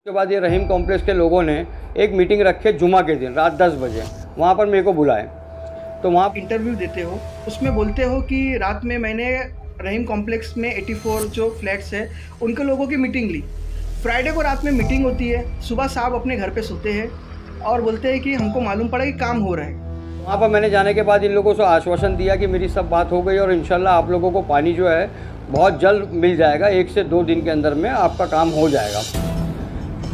उसके बाद ये रहीम कॉम्प्लेक्स के लोगों ने एक मीटिंग रखे जुमा के दिन रात 10 बजे, वहाँ पर मेरे को बुलाए। तो वहाँ इंटरव्यू देते हो, उसमें बोलते हो कि रात में मैंने रहीम कॉम्प्लेक्स में 84 जो फ्लैट्स है उनके लोगों की मीटिंग ली। फ्राइडे को रात में मीटिंग होती है, सुबह साहब अपने घर पे सोते हैं और बोलते हैं कि हमको मालूम पड़ा कि काम हो रहा है। वहाँ पर मैंने जाने के बाद इन लोगों से आश्वासन दिया कि मेरी सब बात हो गई और इंशाल्लाह आप लोगों को पानी जो है बहुत जल्द मिल जाएगा, 1 से 2 दिन के अंदर में आपका काम हो जाएगा।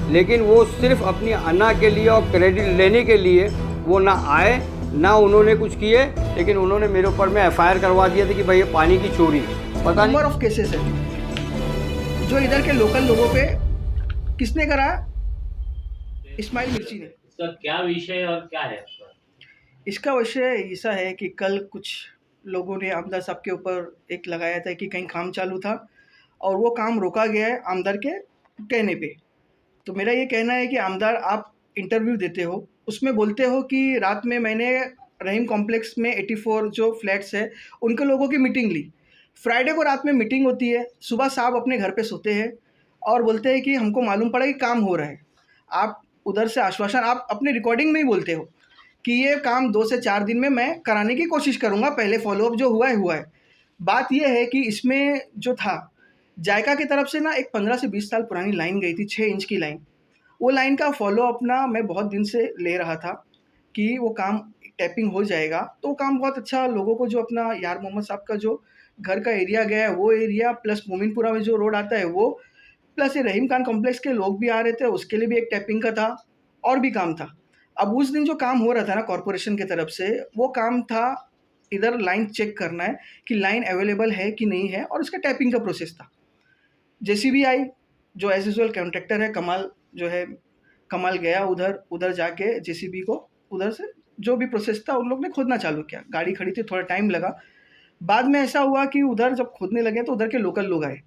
लेकिन वो सिर्फ अपनी अना के लिए और क्रेडिट लेने के लिए वो ना आए, ना उन्होंने कुछ किए, लेकिन उन्होंने मेरे ऊपर में FIR करवा दिया था कि भाई ये पानी की चोरी। पता नंबर नहीं ऑफ केसेस है जो इधर के लोकल लोगों पे किसने करा? इस्माइल मिर्ची ने। इसका क्या विषय और क्या है इसका? इसका विषय ऐसा है कि कल कुछ लोगों ने आमदार साहब के ऊपर एक लगाया था कि कहीं काम चालू था और वो काम रोका गया है आमदार के कहने पे। तो मेरा ये कहना है कि आमदार आप इंटरव्यू देते हो, उसमें बोलते हो कि रात में मैंने रहीम कॉम्प्लेक्स में 84 जो फ्लैट्स है उनके लोगों की मीटिंग ली। फ्राइडे को रात में मीटिंग होती है, सुबह साहब अपने घर पे सोते हैं और बोलते हैं कि हमको मालूम पड़ा कि काम हो रहा है। आप उधर से आश्वासन आप अपने रिकॉर्डिंग में ही बोलते हो कि ये काम 2 से 4 दिन में मैं कराने की कोशिश करूँगा, पहले फ़ॉलोअप जो हुआ है हुआ है। बात ये है कि इसमें जो था, जायका की तरफ से ना एक 15 से 20 साल पुरानी लाइन गई थी, 6 इंच की लाइन। वो लाइन का फ़ॉलो अपना मैं बहुत दिन से ले रहा था कि वो काम टैपिंग हो जाएगा, तो वो काम बहुत अच्छा लोगों को जो अपना यार मोहम्मद साहब का जो घर का एरिया गया है, वो एरिया प्लस मोमिनपुरा में जो रोड आता है वो, प्लस ये रहीम खान कॉम्प्लेक्स के लोग भी आ रहे थे, उसके लिए भी एक टैपिंग का था और भी काम था। अब उस दिन जो काम हो रहा था ना कॉरपोरेशन की तरफ से, वो काम था इधर लाइन चेक करना है कि लाइन अवेलेबल है कि नहीं है और उसका टैपिंग का प्रोसेस था। जेसीबी आई, जो एज़ यूजुअल कॉन्ट्रैक्टर है कमाल जो है, कमाल गया उधर जाके जेसीबी को उधर से जो भी प्रोसेस था उन लोग ने खोदना चालू किया। गाड़ी खड़ी थी, थोड़ा टाइम लगा। बाद में ऐसा हुआ कि उधर जब खोदने लगे तो उधर के लोकल लोग आए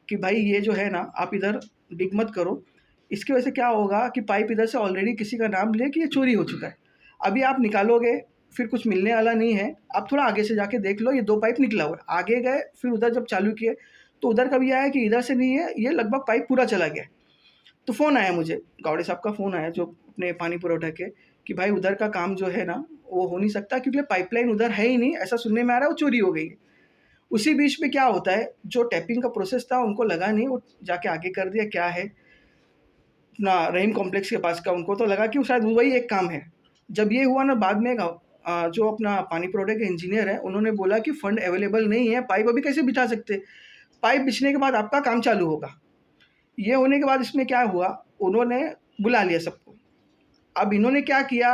कि भाई ये जो है ना आप इधर डिग मत करो, इसकी वजह से क्या होगा कि पाइप इधर से ऑलरेडी किसी का नाम ले कि ये चोरी हो चुका है। अभी आप निकालोगे फिर कुछ मिलने वाला नहीं है, आप थोड़ा आगे से जाके देख लो, ये 2 पाइप निकला हुआ है। आगे गए फिर उधर जब चालू किए तो उधर का भी आया कि इधर से नहीं है, ये लगभग पाइप पूरा चला गया। तो फ़ोन आया मुझे, गावड़े साहब का फ़ोन आया जो अपने पानी पुरवठा के, कि भाई उधर का काम जो है ना वो हो नहीं सकता क्योंकि पाइपलाइन उधर है ही नहीं, ऐसा सुनने में आ रहा है वो चोरी हो गई है। उसी बीच में क्या होता है, जो टैपिंग का प्रोसेस था उनको लगा नहीं, वो जाके आगे कर दिया क्या है अपना रहीम कॉम्प्लेक्स के पास का, उनको तो लगा कि वो शायद वही एक काम है। जब ये हुआ ना बाद में जो अपना पानी पुरवठे के इंजीनियर है उन्होंने बोला कि फंड अवेलेबल नहीं है, पाइप अभी कैसे बिछा सकते, पाइप बिछने के बाद आपका काम चालू होगा। ये होने के बाद इसमें क्या हुआ, उन्होंने बुला लिया सबको। अब इन्होंने क्या किया,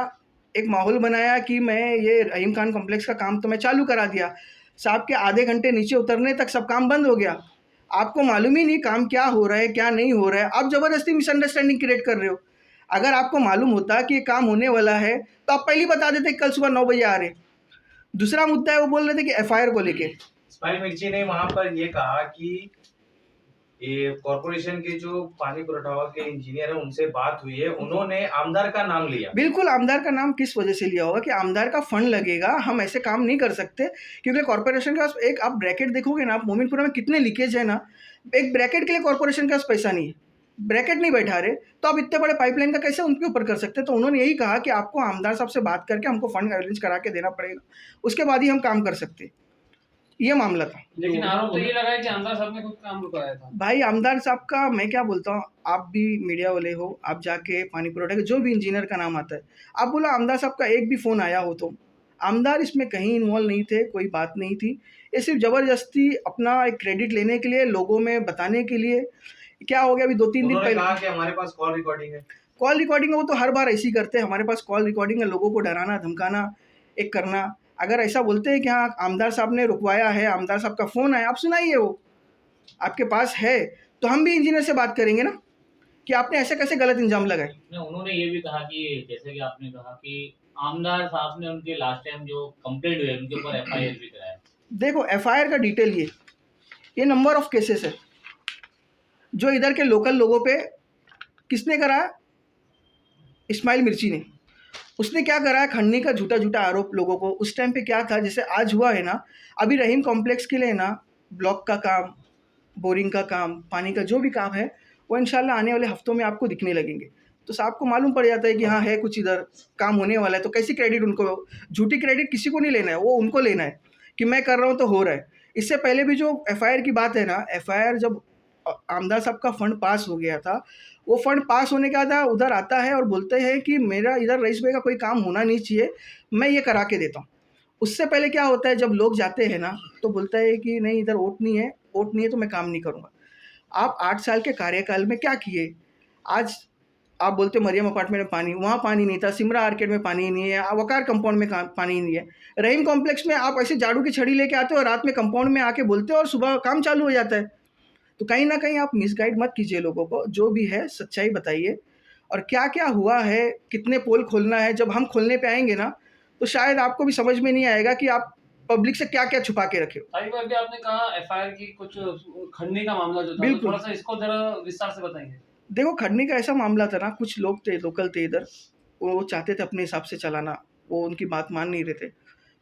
एक माहौल बनाया कि मैं ये रहीम खान कॉम्प्लेक्स का काम तो मैं चालू करा दिया, साहब के आधे घंटे नीचे उतरने तक सब काम बंद हो गया। आपको मालूम ही नहीं काम क्या हो रहा है क्या नहीं हो रहा है, आप ज़बरदस्ती मिसअंडरस्टैंडिंग क्रिएट कर रहे हो। अगर आपको मालूम होता कि ये काम होने वाला है तो आप पहले ही बता देते कि कल सुबह 9 बजे आ रहे। दूसरा मुद्दा है, वो बोल रहे थे कि FIR को लेके। इस्माइल मिर्ची ने वहां पर ये कहा कि ये कॉरपोरेशन के जो पानी पुरवठा के इंजीनियर है उनसे बात हुई है, उन्होंने आमदार का नाम लिया। बिल्कुल, आमदार का नाम किस वजह से लिया होगा कि आमदार का फंड लगेगा, हम ऐसे काम नहीं कर सकते क्योंकि कॉरपोरेशन के पास एक आप ब्रैकेट देखोगे ना, आप मोमिनपुरा में कितने लीकेज है ना, एक ब्रैकेट के लिए कॉरपोरेशन के पास पैसा नहीं है, ब्रैकेट नहीं बैठा रहे तो आप इतने बड़े पाइपलाइन का कैसे उनके ऊपर कर सकते हैं। तो उन्होंने यही कहा कि आपको आमदार साहब से बात करके हमको फंड अरेंज करा के देना पड़ेगा, उसके बाद ही हम काम कर सकते, ये मामला था। लेकिन आरोप तो ये लगा है कि आमदार साहब ने खुद काम रुकाया था। भाई आमदार साहब का मैं क्या बोलता हूँ, आप भी मीडिया वाले हो, आप जाके पानी पुरवठा के जो भी इंजीनियर का नाम आता है आप बोलो आमदार साहब का एक भी फ़ोन आया हो तो, आमदार इसमें कहीं इन्वॉल्व नहीं थे, कोई बात नहीं थी। ये सिर्फ ज़बरदस्ती अपना एक क्रेडिट लेने के लिए, लोगों में बताने के लिए। क्या हो गया अभी 2-3 दिन उन्होंने पहले कहा कि हमारे पास कॉल रिकॉर्डिंग है। कॉल रिकॉर्डिंग है, वो तो हर बार ऐसी करते हैं, हमारे पास कॉल रिकॉर्डिंग है, लोगों को डराना धमकाना एक करना। अगर ऐसा बोलते हैं कि हाँ आमदार साहब ने रुकवाया है, आमदार साहब का फ़ोन आया, आप सुनाइए, वो आपके पास है तो हम भी इंजीनियर से बात करेंगे ना कि आपने ऐसे कैसे गलत इल्ज़ाम लगाए। उन्होंने ये भी कहा कि जैसे कि आपने कहा कि आमदार साहब ने उनके लास्ट टाइम जो कंप्लेंट हुई है उनके ऊपर FIR भी कराया। देखो FIR का डिटेल ये नंबर ऑफ केसेस है जो इधर के लोकल लोगों पे किसने करा, इस्माइल मिर्ची ने। उसने क्या करा, खंडनी का झूठा आरोप लोगों को। उस टाइम पे क्या था, जैसे आज हुआ है ना, अभी रहीम कॉम्प्लेक्स के लिए ना ब्लॉक का काम, बोरिंग का काम, पानी का जो भी काम है वो इंशाल्लाह आने वाले हफ्तों में आपको दिखने लगेंगे। तो साहब को मालूम पड़ जाता है कि हाँ है कुछ इधर काम होने वाला है। तो कैसी क्रेडिट उनको, झूठी क्रेडिट किसी को नहीं लेना है, वो उनको लेना है कि मैं कर रहा हूँ तो हो रहा है। इससे पहले भी जो एफआईआर की बात है ना, एफआईआर जब आमदार साहब का फंड पास हो गया था, वो फंड पास होने के बाद उधर आता है और बोलते हैं कि मेरा इधर रईस भाई का कोई काम होना नहीं चाहिए, मैं ये करा के देता हूँ। उससे पहले क्या होता है, जब लोग जाते हैं ना तो बोलता है कि नहीं इधर वोट नहीं है, वोट नहीं है तो मैं काम नहीं करूँगा। आप 8 साल के कार्यकाल में क्या किए? आज आप बोलते हो मरियम अपार्टमेंट में पानी, वहाँ पानी नहीं था, सिमरा आर्केड में पानी नहीं है, वकार कंपाउंड में पानी नहीं है, रहीम कॉम्प्लेक्स में आप ऐसे झाड़ू की छड़ी लेके आते हो और रात में कंपाउंड में आके बोलते हो और सुबह काम चालू हो जाता है। तो कहीं ना कहीं आप मिसगाइड मत कीजिए लोगों को, जो भी है सच्चाई बताइए और क्या क्या हुआ है, कितने पोल खोलना है। जब हम खोलने पे आएंगे ना तो शायद आपको भी समझ में नहीं आएगा कि आप पब्लिक से क्या क्या छुपा के रखे हो। तारिक भाई, अभी आपने कहा एफआईआर की कुछ खंडनी का मामला जो था, तो बिल्कुल। थोड़ा सा इसको जरा विस्तार से बताएंगे। देखो खड़ने का ऐसा मामला था ना, कुछ लोग थे लोकल थे इधर, वो चाहते थे अपने हिसाब से चलाना, वो उनकी बात मान नहीं रहे थे।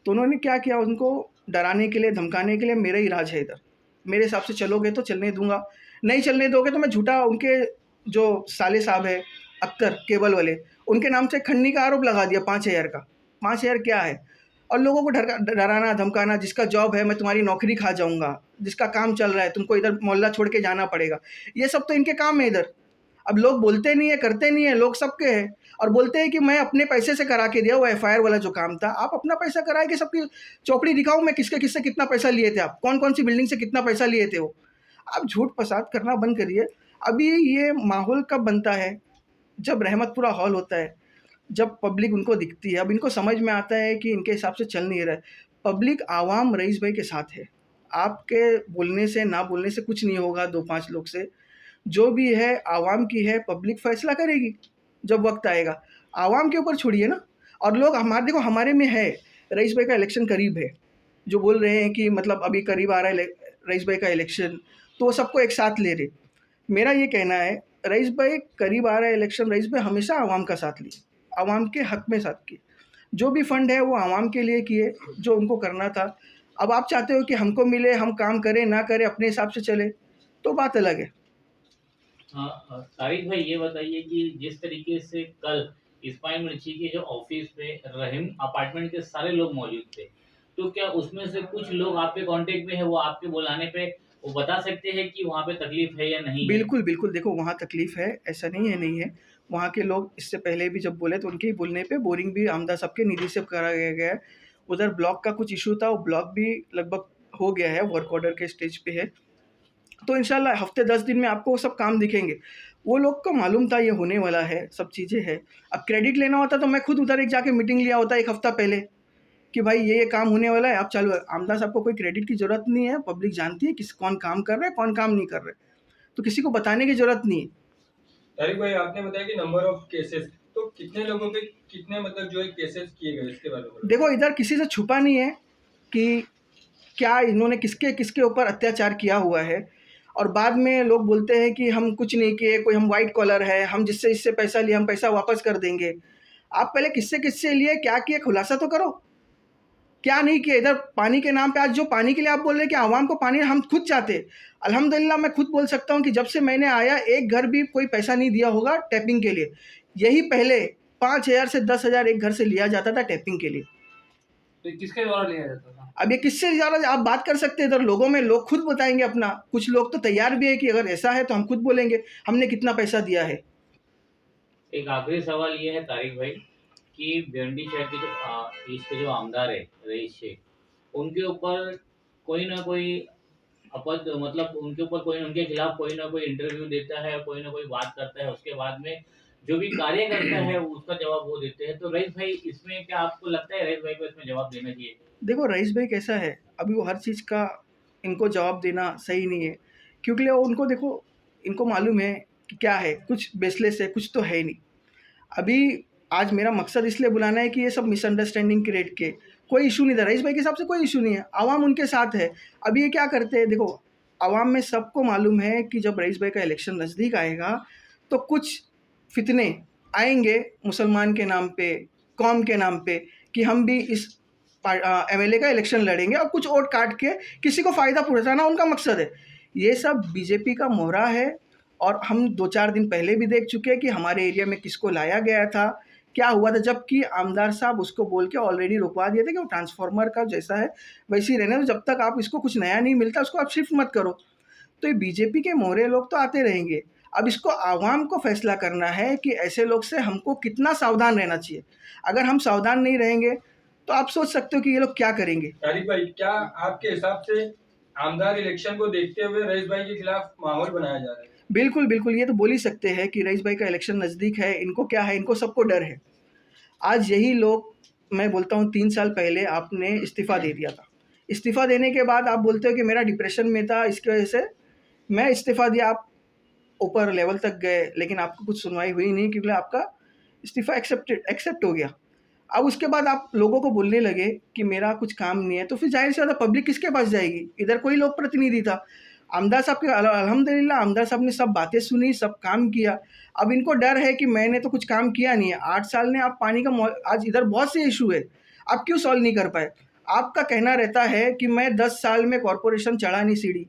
तो उन्होंने क्या किया, उनको डराने के लिए धमकाने के लिए मेरा ही राज है इधर, मेरे हिसाब से चलोगे तो चलने दूंगा, नहीं चलने दोगे तो मैं झूठा, उनके जो साले साहब है अख्तर केबल वाले, उनके नाम से खंडनी का आरोप लगा दिया 5,000 का। 5,000 क्या है? और लोगों को डराना धमकाना, जिसका जॉब है मैं तुम्हारी नौकरी खा जाऊंगा, जिसका काम चल रहा है तुमको इधर मोहल्ला छोड़ के जाना पड़ेगा, ये सब तो इनके काम है इधर। अब लोग बोलते नहीं है, करते नहीं है, लोग सबके हैं और बोलते हैं कि मैं अपने पैसे से करा के दिया। वो एफआईआर वाला जो काम था, आप अपना पैसा कराए के सबकी चौपड़ी दिखाओ, मैं किसके किससे कितना पैसा लिए थे, आप कौन कौन सी बिल्डिंग से कितना पैसा लिए थे। वो आप झूठ फसाद करना बंद करिए। अभी ये माहौल कब बनता है, जब रहमतपुरा हॉल होता है, जब पब्लिक उनको दिखती है। अब इनको समझ में आता है कि इनके हिसाब से चल नहीं रहा है। पब्लिक आवाम रईस भाई के साथ है, आपके बोलने से ना बोलने से कुछ नहीं होगा, 2-5 लोग से जो भी है आवाम की है, पब्लिक फैसला करेगी जब वक्त आएगा। आवाम के ऊपर छोड़िए ना। और लोग हमारे, देखो हमारे में है, रईस भाई का इलेक्शन करीब है, जो बोल रहे हैं कि मतलब अभी करीब आ रहा है रईस भाई का इलेक्शन, तो वो सबको एक साथ ले रहे। मेरा ये कहना है रईस भाई करीब आ रहा है इलेक्शन, रईस भाई हमेशा आवाम का साथ लिए, आवाम के हक में साथ किए। जो भी फंड है वो आवाम के लिए किए, जो उनको करना था। अब आप चाहते हो कि हमको मिले, हम काम करें ना करें अपने हिसाब से चले, तो बात अलग है। हाँ, तारिक भाई ये बताइए कि जिस तरीके से कल इस्माइल मिर्ची के जो ऑफिस पे रहीम अपार्टमेंट के सारे लोग मौजूद थे, तो क्या उसमें से कुछ लोग आपके कांटेक्ट में है, वो आपके बुलाने पे वो बता सकते हैं कि वहाँ पे तकलीफ है या नहीं है? बिल्कुल, बिल्कुल। देखो वहाँ तकलीफ़ है, ऐसा नहीं है। वहाँ के लोग इससे पहले भी जब बोले तो उनके ही बोलने पे बोरिंग भी आमदा साहब के निधि से कराया गया है। उधर ब्लॉक का कुछ इश्यू था, वो ब्लॉक भी लगभग हो गया है, वर्क ऑर्डर के स्टेज पे है। तो इंशाल्लाह हफ़्ते 10 दिन में आपको वो सब काम दिखेंगे। वो लोग को मालूम था ये होने वाला है, सब चीज़ें हैं। अब क्रेडिट लेना होता तो मैं खुद उधर एक जाके मीटिंग लिया होता 1 हफ़्ता पहले कि भाई ये काम होने वाला है, आप चालू है। आमदा साहब को कोई क्रेडिट की ज़रूरत नहीं है, पब्लिक जानती है किस कौन काम कर रहा है, कौन काम नहीं कर रहा है। तो किसी को बताने की ज़रूरत नहीं है। तारिक भाई, आपने बताया कि नंबर ऑफ केसेस, तो कितने लोगों पे कितने मतलब जो है केसेस किए गए, इसके बारे में देखो इधर किसी से छुपा नहीं है कि क्या इन्होंने किसके किसके ऊपर अत्याचार किया हुआ है। और बाद में लोग बोलते हैं कि हम कुछ नहीं किए, कोई हम वाइट कॉलर है, हम जिससे इससे पैसा लिए हम पैसा वापस कर देंगे। आप पहले किससे किससे लिए, क्या किए, खुलासा तो करो, क्या नहीं किया। इधर पानी के नाम पे आज जो पानी के लिए आप बोल रहे हैं कि आवाम को पानी, हम खुद चाहते। अल्हम्दुलिल्लाह मैं खुद बोल सकता हूँ कि जब से मैंने आया एक घर भी कोई पैसा नहीं दिया होगा टैपिंग के लिए। यही पहले 5,000 से 10,000 एक घर से लिया जाता था टैपिंग के लिए। तो किसके द्वारा लिया जाता था? अब ये किससे ज़्यादा आप बात कर सकते हैं, इधर लोगों में लोग खुद बताएंगे अपना। कुछ लोग तो तैयार भी है कि अगर ऐसा है तो हम खुद बोलेंगे हमने कितना पैसा दिया है। एक आखिरी सवाल ये है तारिक भाई कि भिवंडी शहर के जो ईस्ट के जो आमदार है रईस शेख, उनके ऊपर कोई ना कोई मतलब उनके ऊपर कोई, उनके खिलाफ कोई ना कोई इंटरव्यू देता है, कोई ना कोई बात करता है, उसके बाद में जो भी कार्य करता है उसका जवाब वो देते हैं। तो रईस भाई इसमें क्या आपको लगता है रईस भाई को इसमें जवाब देना चाहिए? देखो रईस भाई कैसा है, अभी वो हर चीज़ का इनको जवाब देना सही नहीं है, क्योंकि वो उनको देखो इनको मालूम है कि क्या है, कुछ बेसलेस है, कुछ तो है ही नहीं। अभी आज मेरा मकसद इसलिए बुलाना है कि ये सब मिसअंडरस्टैंडिंग क्रिएट के, कोई इशू नहीं था रईस भाई के हिसाब से, कोई इशू नहीं है, आवाम उनके साथ है। अभी ये क्या करते हैं, देखो आवाम में सबको मालूम है कि जब रईस भाई का इलेक्शन नज़दीक आएगा तो कुछ फितने आएंगे मुसलमान के नाम पे, कौम के नाम पे, कि हम भी इस एमएलए का इलेक्शन लड़ेंगे और कुछ वोट काट के किसी को फ़ायदा पहुंचाना उनका मकसद है। ये सब बीजेपी का मोहरा है और हम 2-4 दिन पहले भी देख चुके हैं कि हमारे एरिया में किसको लाया गया था, क्या हुआ था, जबकि आमदार साहब उसको बोल के ऑलरेडी रुकवा दिए थे कि वो ट्रांसफार्मर का जैसा है वैसे ही रहने दो, जब तक आप इसको कुछ नया नहीं मिलता उसको आप शिफ्ट मत करो। तो ये बीजेपी के मोहरे लोग तो आते रहेंगे, अब इसको आवाम को फैसला करना है कि ऐसे लोग से हमको कितना सावधान रहना चाहिए। अगर हम सावधान नहीं रहेंगे तो आप सोच सकते हो कि ये लोग क्या करेंगे। तारिक भाई, क्या आपके हिसाब से आमदार इलेक्शन को देखते हुए रईस भाई के खिलाफ माहौल बनाया जा रहा है? बिल्कुल, बिल्कुल, ये तो बोल ही सकते हैं कि रईस भाई का इलेक्शन नज़दीक है, इनको क्या है, इनको सबको डर है। आज यही लोग, मैं बोलता हूँ 3 साल पहले आपने इस्तीफ़ा दे दिया था। इस्तीफ़ा देने के बाद आप बोलते हो कि मेरा डिप्रेशन में था, इसकी वजह से मैं इस्तीफ़ा दिया, आप ऊपर लेवल तक गए, लेकिन आपको कुछ सुनवाई हुई नहीं क्योंकि आपका इस्तीफ़ा एक्सेप्ट हो गया। अब उसके बाद आप लोगों को बोलने लगे कि मेरा कुछ काम नहीं है, तो फिर ज़ाहिर सी बात है पब्लिक किसके पास जाएगी? इधर कोई लोक प्रतिनिधि था। आमदार साहब के अल्हम्दुलिल्लाह आमदार साहब ने सब बातें सुनी, सब काम किया। अब इनको डर है कि मैंने तो कुछ काम किया नहीं है। 8 साल ने आप पानी का आज इधर बहुत से इशू है, आप क्यों सॉल्व नहीं कर पाए? आपका कहना रहता है कि मैं 10 साल में कॉरपोरेशन चढ़ा नहीं सीढ़ी,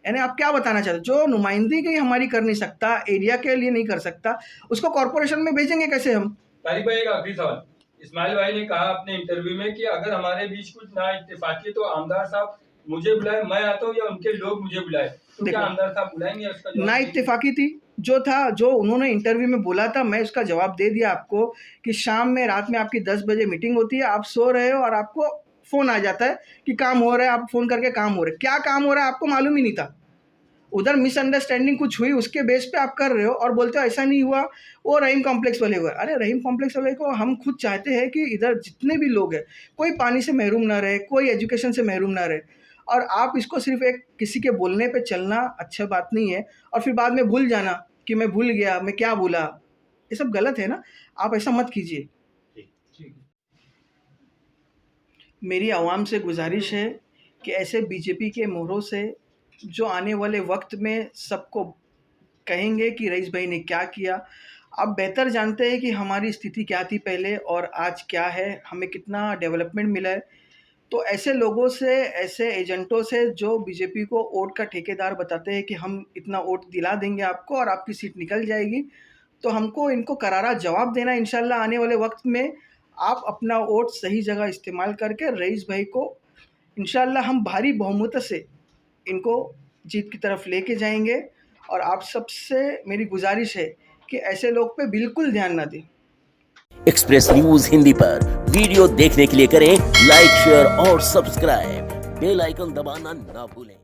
यानी आप क्या बताना चाहते हो? जो नुमाइंदगी हमारी कर नहीं सकता, एरिया के लिए नहीं कर सकता, उसको कॉरपोरेशन में भेजेंगे कैसे हम? तारिक भाई, एक आखिरी सवाल। इस्माइल भाई ने कहा अपने इंटरव्यू में कि अगर हमारे बीच कुछ ना इत्तेफाकी तो आमदार साहब मुझे बुलाए, मैं आता हूँ, या उनके लोग मुझे बुलाए, तो क्या आमदार साहब बुलाएंगे? उसका जवाब ना इत्तेफाकी थी, जो उन्होंने इंटरव्यू में बोला था, मैं उसका जवाब दे दिया आपको कि शाम में, रात में आपकी 10 बजे मीटिंग होती है, आप सो रहे हो और आपको फ़ोन आ जाता है कि काम हो रहा है, आप फ़ोन करके काम हो रहा है। क्या काम हो रहा है आपको मालूम ही नहीं था। उधर मिसअंडरस्टैंडिंग कुछ हुई, उसके बेस पे आप कर रहे हो और बोलते हो ऐसा नहीं हुआ, वो रहीम कॉम्प्लेक्स वाले हुए। अरे रहीम कॉम्प्लेक्स वाले को हम खुद चाहते हैं कि इधर जितने भी लोग हैं, कोई पानी से महरूम ना रहे, कोई एजुकेशन से महरूम ना रहे, और आप इसको सिर्फ एक किसी के बोलने पे चलना अच्छा बात नहीं है, और फिर बाद में भूल जाना कि मैं भूल गया, मैं क्या बोला, ये सब गलत है ना। आप ऐसा मत कीजिए। मेरी आवाम से गुजारिश है कि ऐसे बीजेपी के मोहरों से जो आने वाले वक्त में सबको कहेंगे कि रईस भाई ने क्या किया। आप बेहतर जानते हैं कि हमारी स्थिति क्या थी पहले और आज क्या है, हमें कितना डेवलपमेंट मिला है। तो ऐसे लोगों से, ऐसे एजेंटों से जो बीजेपी को वोट का ठेकेदार बताते हैं कि हम इतना वोट दिला देंगे आपको और आपकी सीट निकल जाएगी, तो हमको इनको करारा जवाब देना इंशाल्लाह आने वाले वक्त में। आप अपना वोट सही जगह इस्तेमाल करके रईस भाई को इंशाल्लाह हम भारी बहुमत से इनको जीत की तरफ लेके जाएंगे। और आप सबसे मेरी गुजारिश है कि ऐसे लोग पे बिल्कुल ध्यान ना दें। एक्सप्रेस न्यूज हिंदी पर वीडियो देखने के लिए करें लाइक, शेयर और सब्सक्राइब। बेल आइकन दबाना ना भूलें।